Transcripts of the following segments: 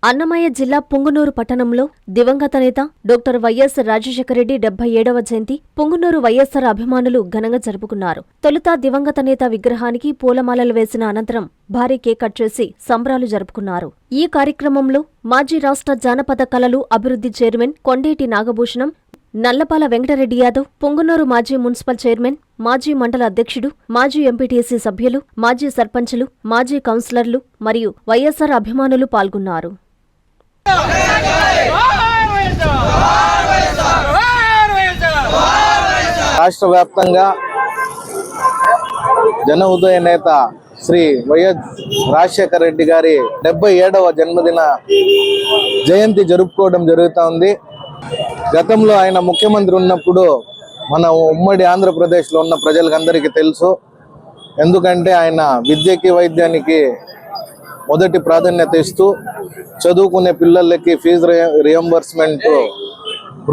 అన్నమయ్య జిల్లా పుంగనూరు పట్టణంలో దివంగత నేత డాక్టర్ వైఎస్ రాజశేఖరరెడ్డి 77వ జయంతి పుంగనూరు వైఎస్సార్ అభిమానులు ఘనంగా జరుపుకున్నారు. తొలుత దివంగత నేత విగ్రహానికి పూలమాలలు వేసిన అనంతరం భారీ కేక్ కట్ చేసి సంబరాలు జరుపుకున్నారు. ఈ కార్యక్రమంలో మాజీ రాష్ట్ర జానపద కళలు అభివృద్ధి చైర్మన్ కొండేటి నాగభూషణం, నల్లపాల వెంకటరెడ్డి యాదవ్, పుంగనూరు మాజీ మున్సిపల్ చైర్మన్, మాజీ మండల అధ్యక్షుడు, మాజీ ఎంపీటీసీ సభ్యులు, మాజీ సర్పంచులు, మాజీ కౌన్సిలర్లు మరియు వైఎస్సార్ అభిమానులు పాల్గొన్నారు. రాష్ట్ర వ్యాప్తంగా జన ఉదయ నేత శ్రీ వైఎస్ రాజశేఖర రెడ్డి గారి 77వ జన్మదిన జయంతి జరుపుకోవడం జరుగుతోంది. గతంలో ఆయన ముఖ్యమంత్రి ఉన్నప్పుడు మన ఉమ్మడి ఆంధ్రప్రదేశ్లో ఉన్న ప్రజలందరికీ తెలుసు. ఎందుకంటే ఆయన విద్యకి వైద్యానికి మొదటి ప్రాధాన్యత ఇస్తూ చదువుకునే పిల్లలకి ఫీజు రియంబర్స్మెంట్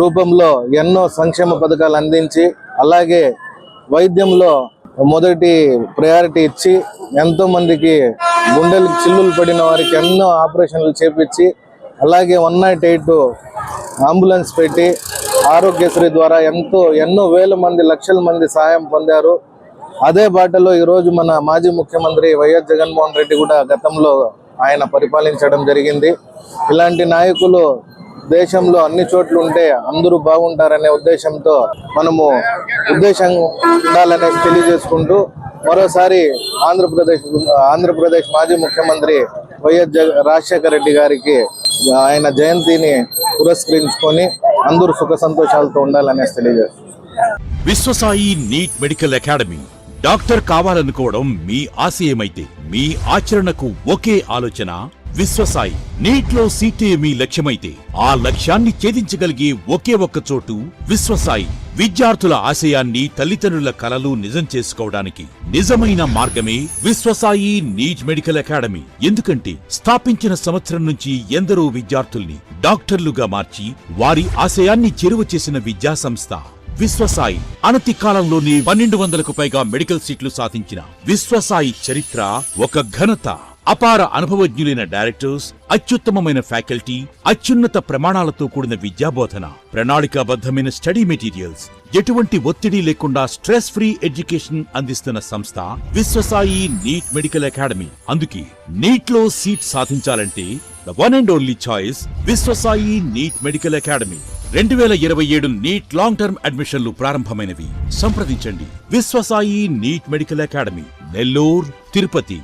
రూపంలో ఎన్నో సంక్షేమ పథకాలు అందించి, అలాగే వైద్యంలో మొదటి ప్రయారిటీ ఇచ్చి ఎంతో మందికి గుండెలకు చిల్లులు పడిన వారికి ఎన్నో ఆపరేషన్లు చేపించి, అలాగే 108 అంబులెన్స్ పెట్టి ఆరోగ్యశ్రీ ద్వారా ఎన్నో వేల మంది లక్షల మంది సాయం పొందారు. అదే బాటలో ఈరోజు మన మాజీ ముఖ్యమంత్రి వైఎస్ జగన్మోహన్ రెడ్డి కూడా గతంలో ఆయన పరిపాలించడం జరిగింది. ఇలాంటి నాయకులు దేశంలో అన్ని చోట్ల ఉంటే అందరూ బాగుంటారనే ఉద్దేశంతో మనము ఉండాలనే తెలియజేసుకుంటూ మరోసారి ఆంధ్రప్రదేశ్ మాజీ ముఖ్యమంత్రి వైఎస్ రాజశేఖర రెడ్డి గారికి ఆయన జయంతిని పురస్కరించుకొని అందరూ సుఖ సంతోషాలతో ఉండాలనే తెలియజేస్తున్నారు. Vishwasai NEET medical academy. Doctor కావాలనుకోవడం మీ ఆశయమైతే మీ ఆచరణకు ఒకే ఆలోచన విశ్వసాయి. నీట్లో సీటే మీ లక్ష్యమైతే ఆ లక్ష్యాన్ని ఛేదించగలిగే ఒకే ఒక్క చోటు విశ్వసాయి. విద్యార్థుల ఆశయాన్ని, తల్లిదండ్రుల కలలు నిజం చేసుకోవడానికి నిజమైన మార్గమే విశ్వసాయి నీట్ మెడికల్ అకాడమీ. ఎందుకంటే స్థాపించిన సంవత్సరం నుంచి ఎందరో విద్యార్థుల్ని డాక్టర్లుగా మార్చి వారి ఆశయాన్ని చేరువ చేసిన విద్యా సంస్థ విశ్వసాయి. అనతి కాలంలోనే 1200కు పైగా మెడికల్ సీట్లు సాధించిన విశ్వసాయి చరిత్ర ఒక ఘనత. అపార అనుభవజ్ఞులైన డైరెక్టర్స్, అత్యుత్తమమైన ఫ్యాకల్టీ, అత్యున్నత ప్రమాణాలతో కూడిన విద్యాబోధన, ప్రణాళికాబద్ధమైన స్టడీ మెటీరియల్స్, ఎటువంటి ఒత్తిడి లేకుండా స్ట్రెస్ ఫ్రీ ఎడ్యుకేషన్ అందిస్తున్న సంస్థ విశ్వసాయి నీట్ మెడికల్ అకాడమీ. అందుకే నీట్ లో సీట్ సాధించాలంటే the one and only choice Viswasai NEET medical academy. 2027 NEET long term అడ్మిషన్లు ప్రారంభమైనవి. సంప్రదించండి Viswasai NEET medical academy, Nellore, Tirupati.